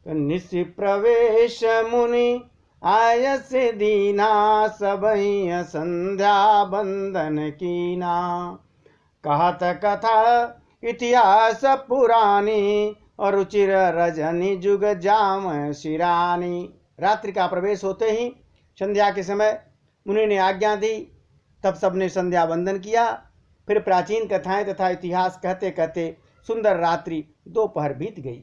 निशि प्रवेश मुनि आयस दीना, सबहि संध्या बंदन कीना। कहत कथा इतिहास पुरानी, और रुचिर रजनी जुग जाम शिरानी। रात्रि का प्रवेश होते ही संध्या के समय मुनि ने आज्ञा दी। तब सबने संध्या वंदन किया। फिर प्राचीन कथाएं तथा इतिहास कहते कहते सुंदर रात्रि दोपहर बीत गई।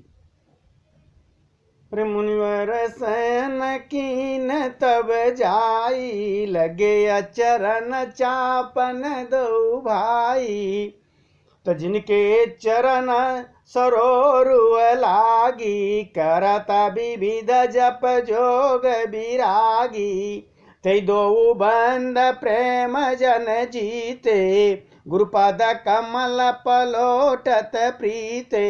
मुनिवर शयन कीन तब जाई, लगे अचरण चापन दो भाई। तो जिनके चरण सरोरुव लागी, करत विविध जप जोग विरागी। ते दो बंद प्रेम जन जीते, गुरुपद कमल पलोटत प्रीते।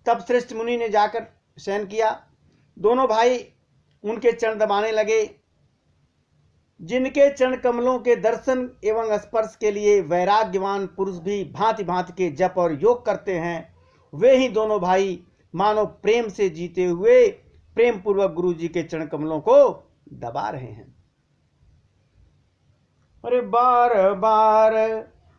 तब श्रेष्ठ मुनि ने जाकर शयन किया। दोनों भाई उनके चरण दबाने लगे। जिनके चरण कमलों के दर्शन एवं स्पर्श के लिए वैराग्यवान पुरुष भी भांति भांति के जप और योग करते हैं, वे ही दोनों भाई मानो प्रेम से जीते हुए प्रेम पूर्वक गुरु जी के चरण कमलों को दबा रहे हैं। अरे बार बार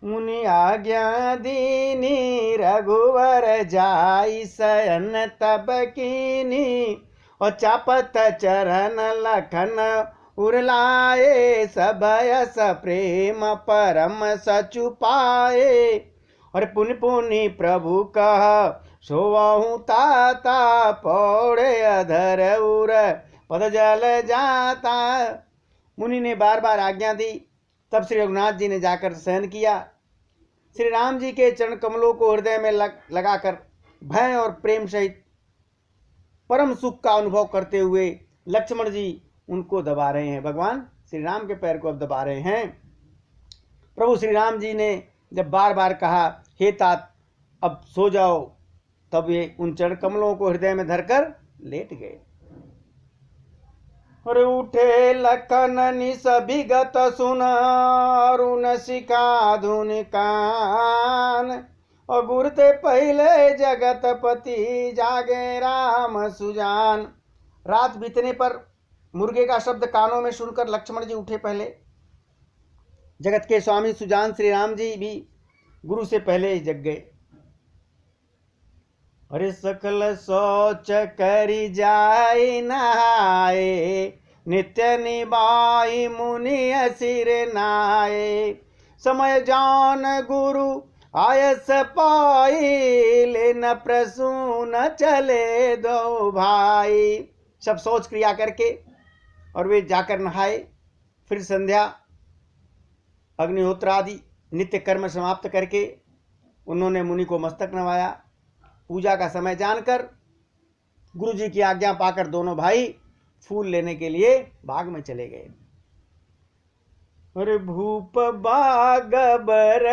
मुनि आज्ञा दीनी, रघुवर जाई शयन तब कीनी। और चापत चरण लखन उरलाए, सब यस प्रेम परम सचु पाए। और पुनि पुनि प्रभु कह सोवहु ताता, पौड़े अधर उर पद जल जाता। मुनि ने बार बार आज्ञा दी। तब श्री रघुनाथ जी ने जाकर शयन किया। श्री राम जी के चरण कमलों को हृदय में लगाकर भय और प्रेम सहित परम सुख का अनुभव करते हुए लक्ष्मण जी उनको दबा रहे हैं। भगवान श्री राम के पैर को अब दबा रहे हैं। प्रभु श्री राम जी ने जब बार बार कहा हे तात अब सो जाओ, तब ये उन चरण कमलों को हृदय में धरकर लेट गए। और उठे लखन निस विगत सुन, अरुण शिखा धुनि कान। और गुरते पहले जगत पति, जागे राम सुजान। रात बीतने पर मुर्गे का शब्द कानों में सुनकर लक्ष्मण जी उठे पहले। जगत के स्वामी सुजान श्री राम जी भी गुरु से पहले ही जग गए। अरे सकल सोच करी जाय नहाए, नित्य निभाई मुनि सिर नाये। समय जान गुरु आयस पाई, लेन प्रसून चले दो भाई। सब सोच क्रिया करके और वे जाकर नहाए। फिर संध्या अग्निहोत्र आदि नित्य कर्म समाप्त करके उन्होंने मुनि को मस्तक नवाया। पूजा का समय जानकर गुरु जी की आज्ञा पाकर दोनों भाई फूल लेने के लिए बाग में चले गए। अरे भूप बाग बर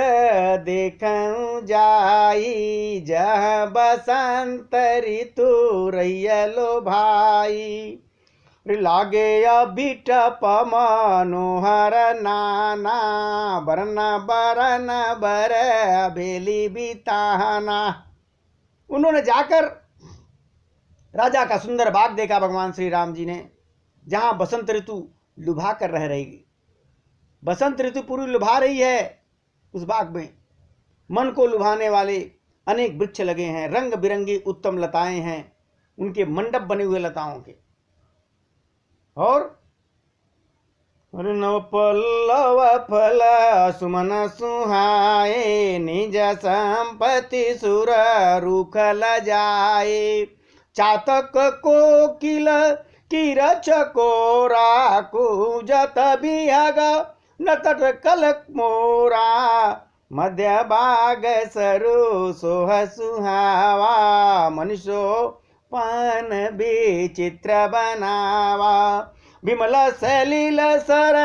देखं जाई, जह बसंत ऋतु रैयलो भाई। लागे बिटप मनोहर नाना, बरन बरन बर बेली बिताना। उन्होंने जाकर राजा का सुंदर बाग देखा भगवान श्री राम जी ने, जहां बसंत ऋतु लुभा कर रह रही। बसंत ऋतु पूरी लुभा रही है। उस बाग में मन को लुभाने वाले अनेक वृक्ष लगे हैं, रंग बिरंगी उत्तम लताएं हैं, उनके मंडप बने हुए लताओं के। और नव पल्लव फल सुमन सुहाए, निज संपत्ति सुर रूख लजाए। चातक कोकिल किरच कोरा, कूजत बिहग नटट कलक मोरा। मध्य बाग सरु सोह सुहावा, मनुष्यो पान विचित्र बनावा। विमल सलील सर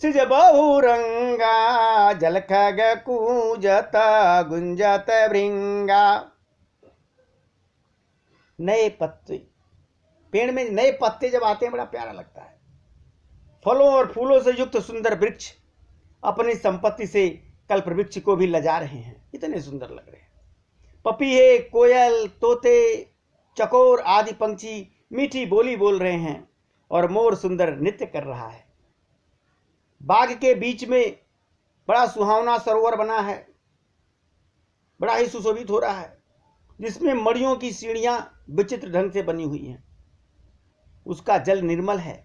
सिज बहुरंगा, जल खग कूजत गुंजत भृंगा। नए पत्ते, पेड़ में नए पत्ते जब आते हैं बड़ा प्यारा लगता है। फलों और फूलों से युक्त सुंदर वृक्ष अपनी संपत्ति से कल्प वृक्ष को भी लजा रहे हैं, इतने सुंदर लग रहे हैं। पपीहे, कोयल, तोते, चकोर आदि पंछी मीठी बोली बोल रहे हैं और मोर सुंदर नृत्य कर रहा है। बाग के बीच में बड़ा सुहावना सरोवर बना है, बड़ा ही सुशोभित हो रहा है, जिसमें मड़ियों की सीढ़ियां विचित्र ढंग से बनी हुई हैं। उसका जल निर्मल है,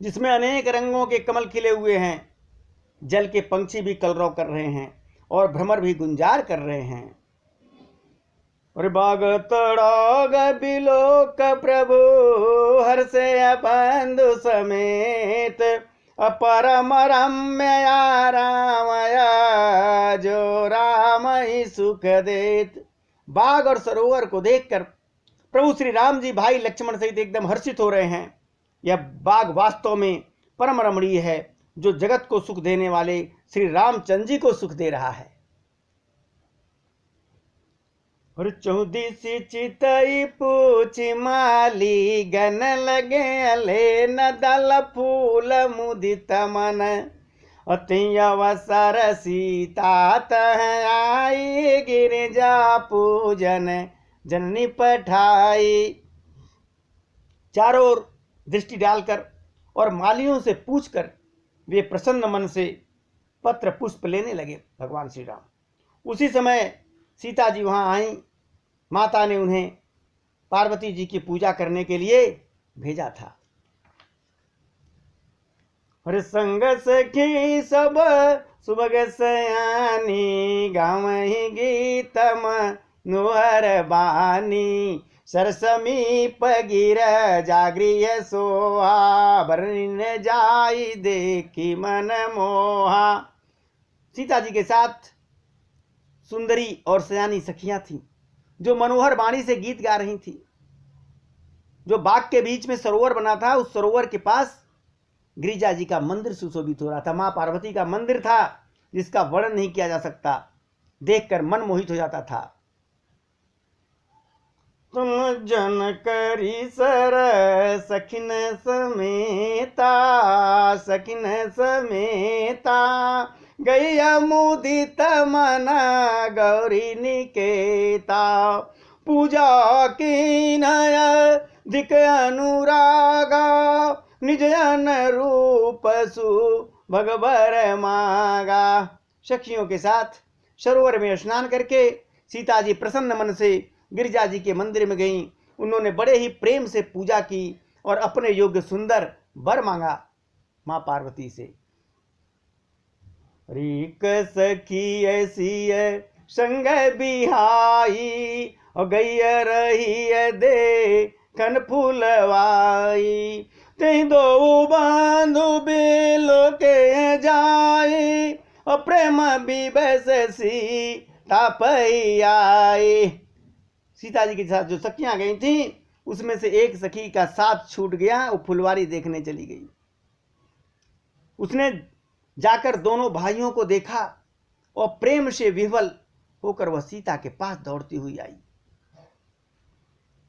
जिसमें अनेक रंगों के कमल खिले हुए हैं। जल के पंछी भी कलरव कर रहे हैं और भ्रमर भी गुंजार कर रहे हैं। और बाग तड़ाग बिलोक प्रभु हर्ष बंधु समेत परम रम्य रामया जो राम ही सुख देत। बाग और सरोवर को देखकर प्रभु श्री राम जी भाई लक्ष्मण सहित एकदम हर्षित हो रहे हैं। यह बाग वास्तव में परम रमणीय है, जो जगत को सुख देने वाले श्री रामचंद्र जी को सुख दे रहा है। और चौदीसी चितई पूछी माली गन लगे अले न दल फूल मुदित मन अति अवसर सीता तह आई गिरिजा पूजन जननी पठाई। चारों ओर दृष्टि डालकर और मालियों से पूछकर वे प्रसन्न मन से पत्र पुष्प लेने लगे भगवान श्री राम। उसी समय सीता जी वहां आई। माता ने उन्हें पार्वती जी की पूजा करने के लिए भेजा था। और संग सखी सब सुबग सयानी गाँव ही गीतम नुहर बानी सरसमीप गिर जागृय सोहा बरन जाई देखी मन मोहा। सीता जी के साथ सुंदरी और सयानी सखियां थीं, जो मनोहर वाणी से गीत गा रही थी। जो बाग के बीच में सरोवर बना था, उस सरोवर के पास गिरिजा जी का मंदिर सुशोभित हो रहा था। मां पार्वती का मंदिर था, जिसका वर्णन नहीं किया जा सकता, देखकर मन मोहित हो जाता था। तुम जन करी सर सखिन समेता सखिन समेता गई मुदित मना गौरी निकेता पूजा की नय दिक अनुरागा निज अन रूप सु भगवर मागा। सखियों के साथ सरोवर में स्नान करके सीता जी प्रसन्न मन से गिरिजा जी के मंदिर में गईं। उन्होंने बड़े ही प्रेम से पूजा की और अपने योग्य सुंदर वर मांगा मां पार्वती से। रीक सखी ऐसी संग बिहाई और गई रही दे कन फूलवाई ते दो बांधु बिलो के जाई और प्रेम बिबसी तापई आई। सीता जी के साथ जो सखियां गई थी, उसमें से एक सखी का साथ छूट गया, वो फुलवारी देखने चली गई। उसने जाकर दोनों भाइयों को देखा और प्रेम से विह्वल होकर वह सीता के पास दौड़ती हुई आई।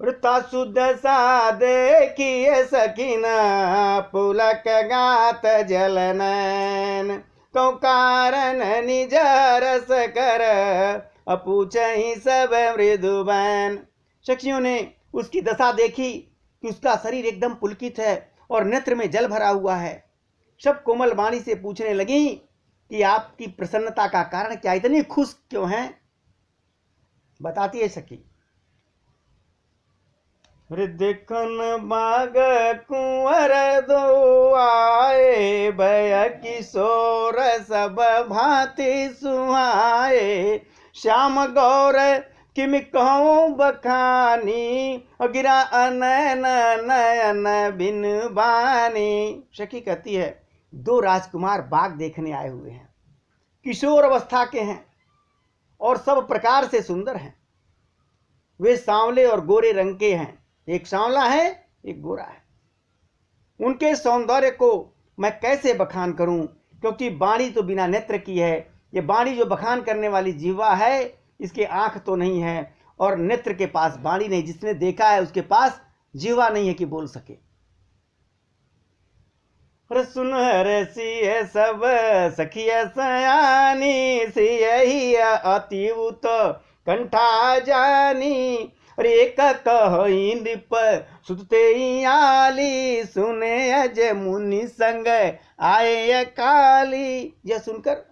सुदशा देखिए सखीना पुलक गात जलनैन कौ कारण निज रस कर अपूछहि सब मृदुबैन। सखियों ने उसकी दशा देखी कि उसका शरीर एकदम पुलकित है और नेत्र में जल भरा हुआ है। सब कोमल वाणी से पूछने लगी कि आपकी प्रसन्नता का कारण क्या, इतनी खुश क्यों हैं? बताती है सखी। देखन बाग कुंवर दो आए भय किशोर सब भांति सुहाए श्याम गौर किम कहूं बखानी और गिरा अनैन नयन बिन बानी। सखी कहती है, दो राजकुमार बाग देखने आए हुए हैं, किशोर अवस्था के हैं और सब प्रकार से सुंदर हैं। वे सांवले और गोरे रंग के हैं, एक सांवला है एक गोरा है। उनके सौंदर्य को मैं कैसे बखान करूं, क्योंकि वाणी तो बिना नेत्र की है। ये वाणी जो बखान करने वाली जीवा है, इसके आंख तो नहीं है और नेत्र के पास वाणी नहीं। जिसने देखा है उसके पास जीवा नहीं है कि बोल सके। सुन रसिय सब सखिय सयानी सियहि अति उत कंठा जानी अरे एक कही नृप सुतते आली, सुने अज मुनि संग आए काली। यह सुनकर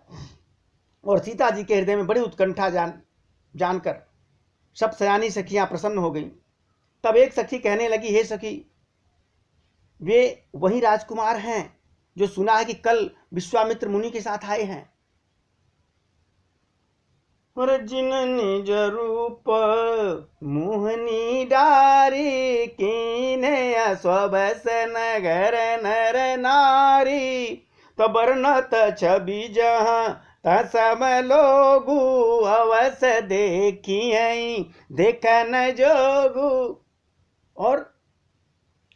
और सीता जी के हृदय में बड़ी उत्कंठा जानकर सब सयानी सखियां प्रसन्न हो गईं। तब एक सखी कहने लगी, हे सखी, वे वही राजकुमार हैं जो सुना है कि कल विश्वामित्र मुनि के साथ आए हैं। और जिन निज रूप मोहनी डारी, कीने स्वबस नगर नर नारी। तो बरनत छवि जहाँ तसम लोगु, अवस देखिए देखन जोगु। और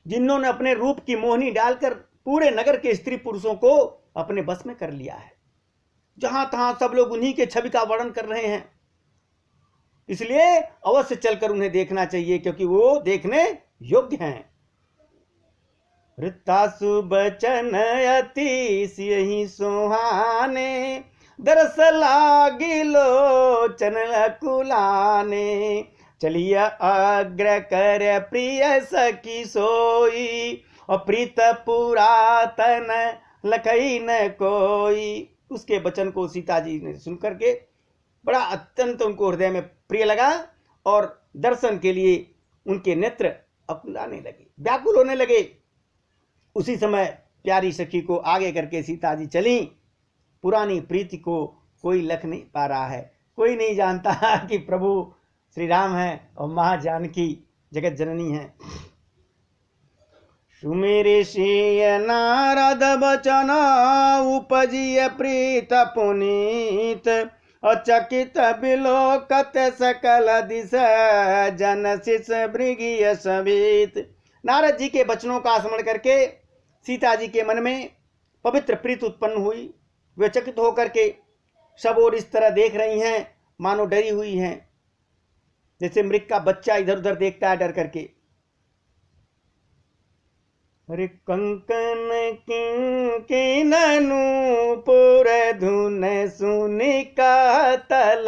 जिन्होंने अपने रूप की मोहनी डालकर पूरे नगर के स्त्री पुरुषों को अपने बस में कर लिया है, जहां तहां सब लोग उन्हीं के छवि का वर्णन कर रहे हैं, इसलिए अवश्य चलकर उन्हें देखना चाहिए, क्योंकि वो देखने योग्य हैं। वृत्तासु बचन अति सियहि सुहाने, दरस लागी लोचन कुलाने। चलिए अग्र कर प्रिय सखी सोई, और प्रीत पुरातन लखई न कोई। उसके वचन को सीता जी ने सुनकर के बड़ा अत्यंत उनको हृदय में प्रिय लगा, और दर्शन के लिए उनके नेत्र अकुलाने लगे, व्याकुल होने लगे। उसी समय प्यारी सखी को आगे करके सीता जी चली। पुरानी प्रीति को कोई लख नहीं पा रहा है, कोई नहीं जानता कि प्रभु श्री राम है और मां जानकी जगत जननी है। सुमेरे से नारद बचन, उपजिय प्रीत पुनीत। अचकित बिलोकत सकल दिश, जन शिष भृगिय सवित। नारद जी के वचनों का स्मरण करके सीता जी के मन में पवित्र प्रीत उत्पन्न हुई। वे चकित होकर के सब और इस तरह देख रही हैं, मानो डरी हुई हैं, जैसे मृग का बच्चा इधर उधर देखता है डर करके। अरे कंकन किंकिन नूपुर धुन सुनि कहतल,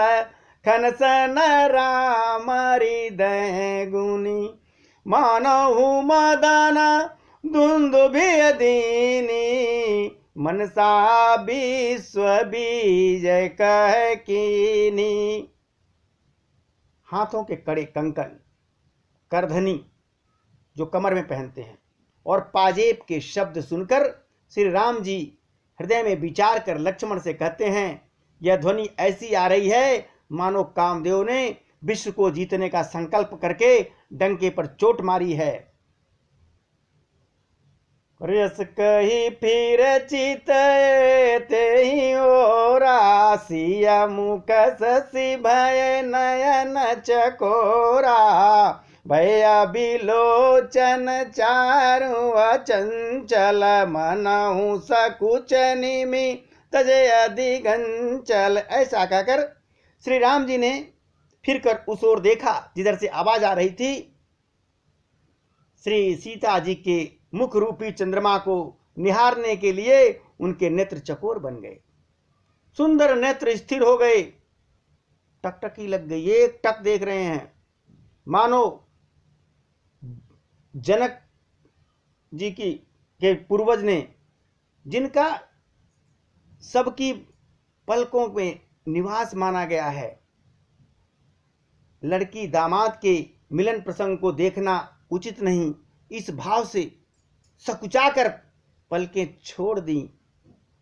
खनसन राम हृदय गुनी। मानहु मदन दुंदुभि दीनी, मनसा विश्व बीजय कह कीनी। हाथों के कड़े कंकन, करधनी जो कमर में पहनते हैं, और पाजेब के शब्द सुनकर श्री राम जी हृदय में विचार कर लक्ष्मण से कहते हैं, यह ध्वनि ऐसी आ रही है मानो कामदेव ने विश्व को जीतने का संकल्प करके डंके पर चोट मारी है। रस कही फिर चित ते ओरा, सिया मुख शशि भय नयन चकोरा। भया बिलोचन चारु अचंचल, मनहु सकुच निमि तजय दिगंचल। ऐसा कहकर श्री राम जी ने फिर कर उस ओर देखा जिधर से आवाज आ रही थी। श्री सीता जी के मुख रूपी चंद्रमा को निहारने के लिए उनके नेत्र चकोर बन गए, सुंदर नेत्र स्थिर हो गए, टकटकी लग गई, एक टक देख रहे हैं, मानो जनक जी के पूर्वज ने, जिनका सबकी पलकों में निवास माना गया है, लड़की दामाद के मिलन प्रसंग को देखना उचित नहीं, इस भाव से सकुचाकर पलकें छोड़ दी,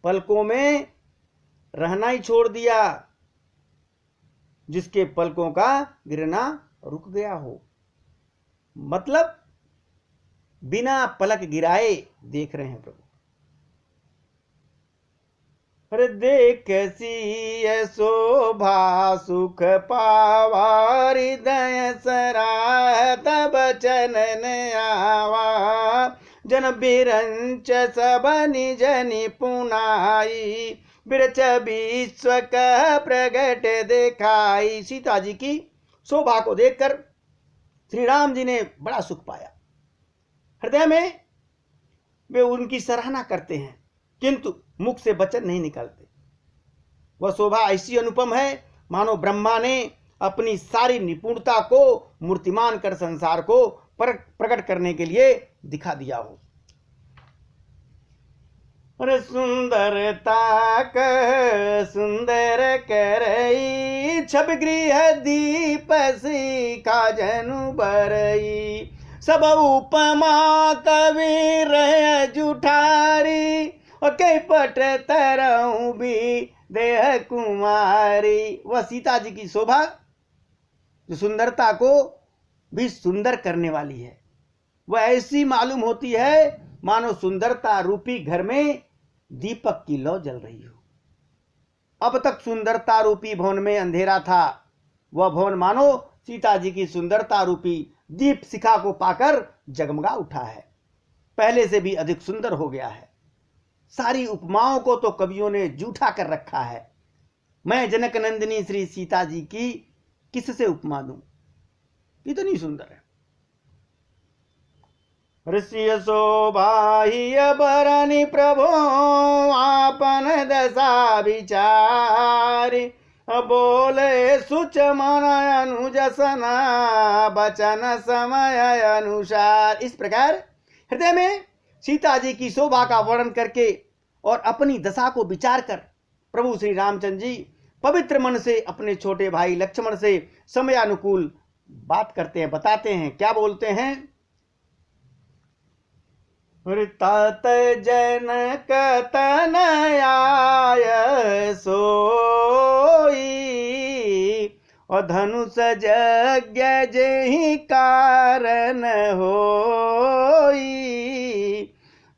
पलकों में रहना ही छोड़ दिया, जिसके पलकों का गिरना रुक गया हो। मतलब बिना पलक गिराए देख रहे हैं प्रभु। देख सी शोभा सुख पावा, हृदय सराह तब चनन आवा। जन बिरंच सब निज निपुणाई, बिरच विश्व कह प्रगट दिखाई। सीता जी की शोभा को देखकर श्री राम जी ने बड़ा सुख पाया, हृदय में वे उनकी सराहना करते हैं, किंतु मुख से वचन नहीं निकलते। वह शोभा ऐसी अनुपम है मानो ब्रह्मा ने अपनी सारी निपुणता को मूर्तिमान कर संसार को प्रकट करने के लिए दिखा दिया हो। अरे सुंदरता कह सुंदर करई, छब गृह दीप सिखा जनु बरई। सब उपमा कवि रह जुठारी, और कई पट तरऊ भी देह कुमारी। वह सीता जी की शोभा जो सुंदरता को भी सुंदर करने वाली है, वह ऐसी मालूम होती है मानो सुंदरता रूपी घर में दीपक की लौ जल रही हो। अब तक सुंदरता रूपी भवन में अंधेरा था, वह भवन मानो सीता जी की सुंदरता रूपी दीप शिखा को पाकर जगमगा उठा है, पहले से भी अधिक सुंदर हो गया है। सारी उपमाओं को तो कवियों ने जूठा कर रखा है। मैं जनक नंदिनी श्री सीता जी की किससे उपमा दूं, इतनी सुंदर है। ऋषि शोभाह्य बरनि प्रभो आपन दशा विचारी, बोले सुच मन अनुजसना बचन समय अनुसार। इस प्रकार हृदय में सीता जी की शोभा का वर्णन करके और अपनी दशा को विचार कर प्रभु श्री रामचंद्र जी पवित्र मन से अपने छोटे भाई लक्ष्मण से समयानुकूल बात करते हैं, बताते हैं। क्या बोलते हैं? तात जनक तनयाय सोई, और धनुष यज्ञ जेहि कारण होई।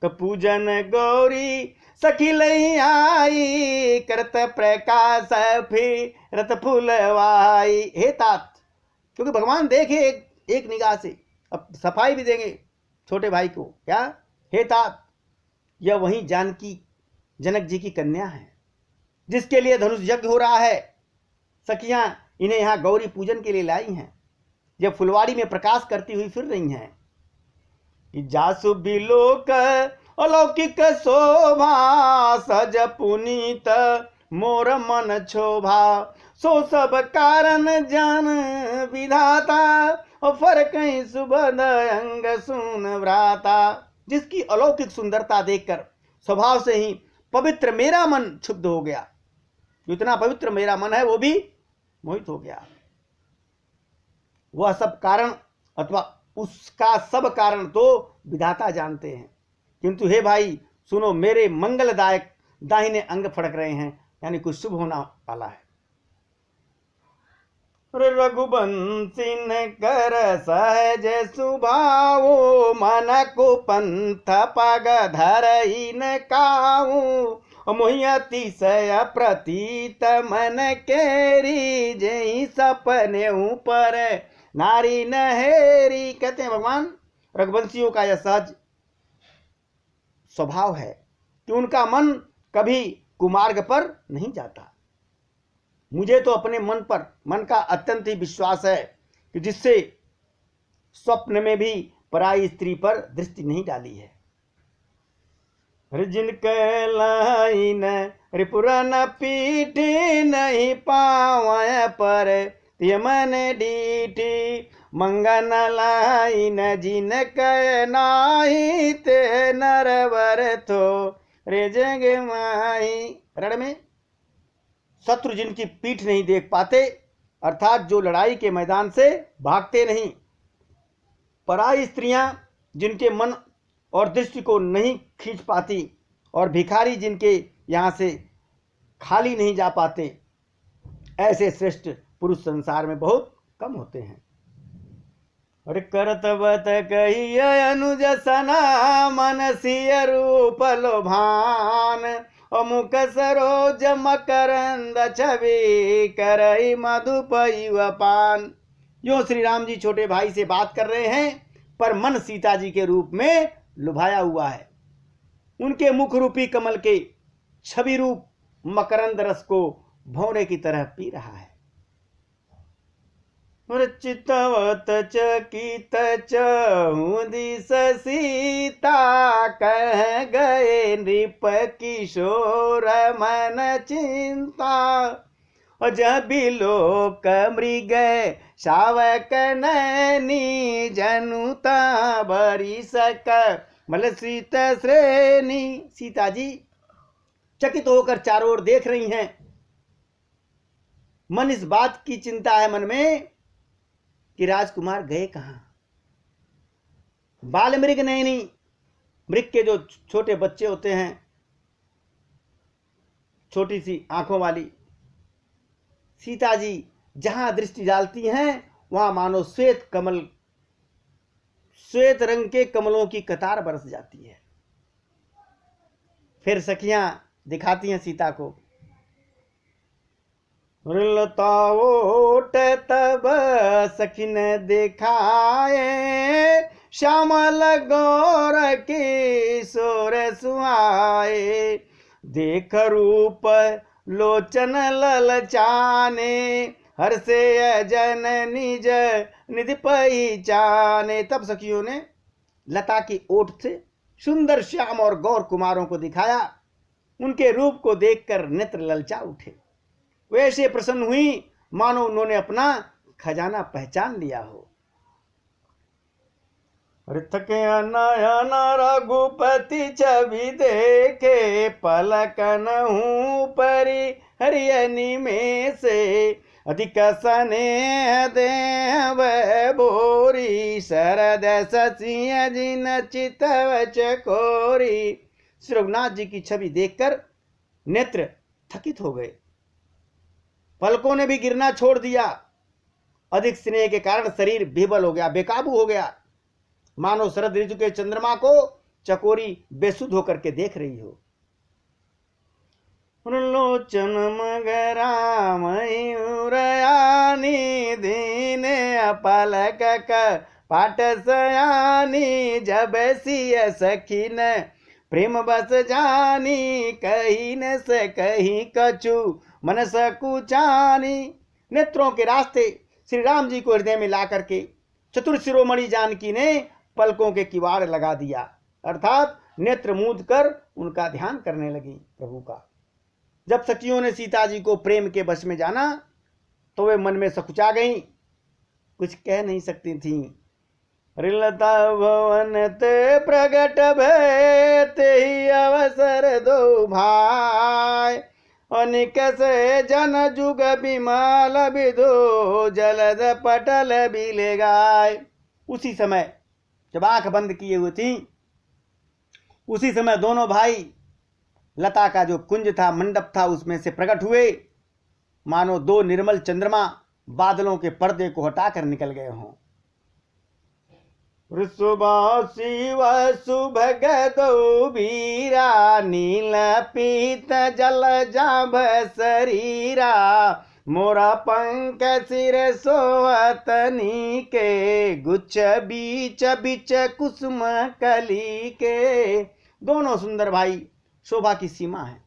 तो पूजन गौरी सखी लई आई, करत प्रकाश फिरत फुलवाई। हे तात, क्योंकि भगवान देखे एक निगाह से, अब सफाई भी देंगे छोटे भाई को। क्या? हे तात, यह वही जानकी जनक जी की कन्या है जिसके लिए धनुष यज्ञ हो रहा है। सखियां इन्हें यहाँ गौरी पूजन के लिए लाई हैं, जब फुलवाड़ी में प्रकाश करती हुई फिर रही हैं। जासु बिलोक अलौकिक शोभा, सज पुनीत मोर मन क्षोभा। सो सब कारण जान विधाता, और फर्क सुबद अंग सुन व्राता। जिसकी अलौकिक सुंदरता देखकर स्वभाव से ही पवित्र मेरा मन क्षुब्ध हो गया। जितना पवित्र मेरा मन है वो भी मोहित हो गया। वह सब कारण अथवा उसका सब कारण तो विधाता जानते हैं, किंतु हे भाई सुनो, मेरे मंगलदायक दाहिने अंग फड़क रहे हैं, यानी कुछ शुभ होना वाला है। रघुवंशी न कर सहज सुभाओ, मन को पंथ पग धरई न काऊ। मोहियतिशय प्रतीत मन केरी, जही सपने ऊपर नारी नहेरी। कहते हैं भगवान रघुवंशियों का यह सहज स्वभाव है कि उनका मन कभी कुमार्ग पर नहीं जाता। मुझे तो अपने मन का अत्यंत ही विश्वास है कि जिससे स्वप्न में भी पराई स्त्री पर दृष्टि नहीं डाली है। जिनके लाइन रिपुरन पीठ नहीं पावे पर, मन डीठी मंगन लाइन जिनके नाही, ते नरवर थो रे जग माही। रण में शत्रु जिनकी पीठ नहीं देख पाते, अर्थात जो लड़ाई के मैदान से भागते नहीं, पराई स्त्रियां जिनके मन और दृष्टि को नहीं खींच पाती, और भिखारी जिनके यहाँ से खाली नहीं जा पाते, ऐसे श्रेष्ठ पुरुष संसार में बहुत कम होते हैं। और करतवत कही अनुज सना, मन सिय रूप लोभान। मुख सरोज मकरंद छवि, करई मधुपैव पान। यो श्री राम जी छोटे भाई से बात कर रहे हैं, पर मन सीता जी के रूप में लुभाया हुआ है। उनके मुख रूपी कमल के छवि रूप मकरंद रस को भौरे की तरह पी रहा है। चितवत चकित चहु दिस सीता, कह गए नृप किशोर मन चिंता। और जब भी लोक मृग शावक नैनी जनुता बरी सक मल सीत श्रेणी। सीता जी चकित होकर चारों ओर देख रही हैं। मन इस बात की चिंता है मन में कि राजकुमार गए कहां। बाल मृग नैनी, मृग के जो छोटे बच्चे होते हैं, छोटी सी आंखों वाली, सीता जी जहां दृष्टि डालती हैं वहां मानो श्वेत कमल, श्वेत रंग के कमलों की कतार बरस जाती है। फिर सखियां दिखाती हैं सीता को। लता ओट तब सखिन दिखाए श्यामल गौर किशोर सुहाए। देख रूप लोचन ललचाने हर्षे जन निज निधि पहचाने। तब सखियों ने लता की ओट से सुंदर श्याम और गौर कुमारों को दिखाया। उनके रूप को देखकर नेत्र ललचा उठे। वैसे प्रसन्न हुई मानो उन्होंने अपना खजाना पहचान लिया हो। थके नयन रघुपति छवि देखे पलकन हूँ परी हरियनी में से। अधिक स्नेह देव बोरी शरद शशि जिन चितवच कोरी। श्री रघुनाथ जी की छवि देखकर नेत्र थकित हो गए, पलकों ने भी गिरना छोड़ दिया। अधिक स्नेह के कारण शरीर विबल हो गया, बेकाबू हो गया, मानो शरद ऋतु के चंद्रमा को चकोरी बेसुध होकर के देख रही हो। लोचन मगरामयूरयानी दीन पलक पाट सयानी। जब सिय सखीन प्रेम बस जानी कहीं न से कहीं कछु मन सकुचानी। नेत्रों के रास्ते श्री राम जी को हृदय में ला करके चतुर शिरोमणि जानकी ने पलकों के किवाड़ लगा दिया, अर्थात नेत्र मूंद कर उनका ध्यान करने लगी प्रभु का। जब सखियों ने सीता जी को प्रेम के वश में जाना तो वे मन में सकुचा गईं, कुछ कह नहीं सकती थीं। रिलता भवन ते प्रगट भय ते ही अवसर दो भाई। अनिक से जन जुग बिमल विधो जलद पटल बिले गाय। उसी समय जब आंख बंद किए हुए थी, उसी समय दोनों भाई लता का जो कुंज था, मंडप था, उसमें से प्रकट हुए, मानो दो निर्मल चंद्रमा बादलों के पर्दे को हटाकर निकल गए हों। शिव सुभग दो बीरा नील पीत जल जाभ शरीरा। मोरा पंख सिर सोवतनी के गुच्छ बीच बीच कुसुम कली के। दोनों सुंदर भाई शोभा की सीमा है।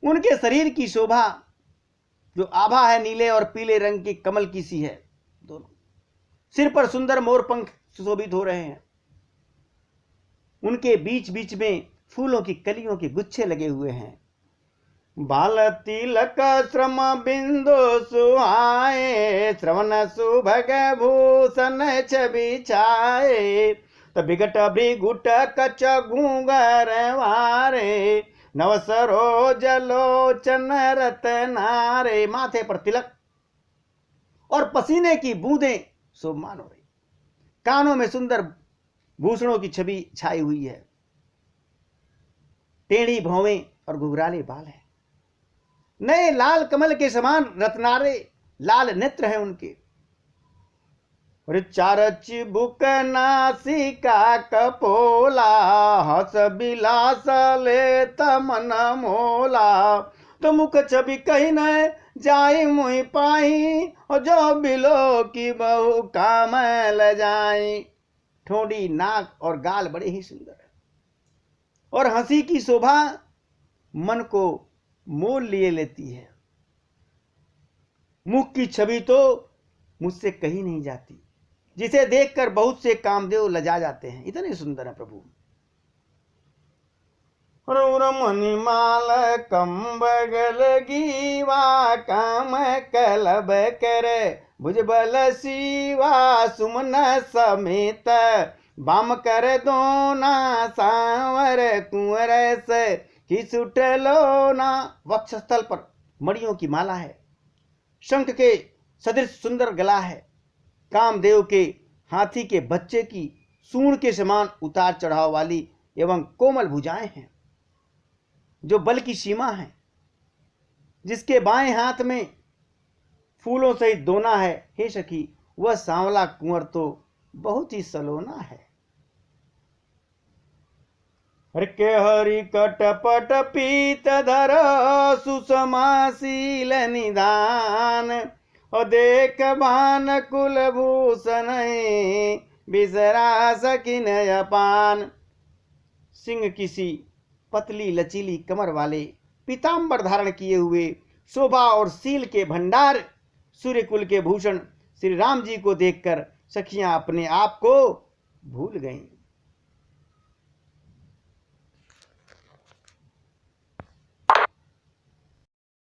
उनके शरीर की शोभा जो आभा है नीले और पीले रंग की कमल की सी है। दोनों सिर पर सुंदर मोर पंख सुशोभित हो रहे हैं। उनके बीच बीच में फूलों की कलियों के गुच्छे लगे हुए हैं। बाल तिलक श्रम बिंदु सुहाए श्रवण सुभग भूषण छवि छाए। तब विकट भृगुट कच घूंगर वारे नव सरोज लोचन रतनारे। माथे पर तिलक और पसीने की बूंदें शोभमान हो रही, कानों में सुंदर भूषणों की छवि छाई हुई है। टेढ़ी भौवें और घुघराले बाल हैं। नए लाल कमल के समान रत्नारे लाल नेत्र हैं उनके। चारच बुक नासिका कपोला हस बिलास ले तमन मोला। तो मुख छवि कहीं न जाई मुहि पाई और जो बिलो की बहु काम ल जाई। ठोड़ी नाक और गाल बड़े ही सुंदर है और हंसी की शोभा मन को मोल लिए लेती है। मुख की छवि तो मुझसे कहीं नहीं जाती, जिसे देखकर बहुत से कामदेव लजा जाते हैं, इतने सुंदर है प्रभु। मणिमाल कंबगल गीवा काम कलब कर भुजबल शिवा सुमन समेत बाम कर दोना सांवर कुंवर से खिसुट लोना। वक्षस्थल पर मणियों की माला है, शंख के सदृश सुंदर गला है, कामदेव के हाथी के बच्चे की सूंड के समान उतार चढ़ाव वाली एवं कोमल भुजाएं हैं, जो बल की सीमा है, जिसके बाएं हाथ में फूलों सहित दोना है। हे सखी, वह सांवला कुंवर तो बहुत ही सलोना है। के हरि कटपट पीत धर सुषमाशील निधान और देख भान कुलभूषण बिसरा सकिन अपान। सिंह किसी पतली लचीली कमर वाले पीताम्बर धारण किए हुए शोभा और सील के भंडार सूर्यकुल के भूषण श्री राम जी को देखकर सखियां अपने आप को भूल गईं।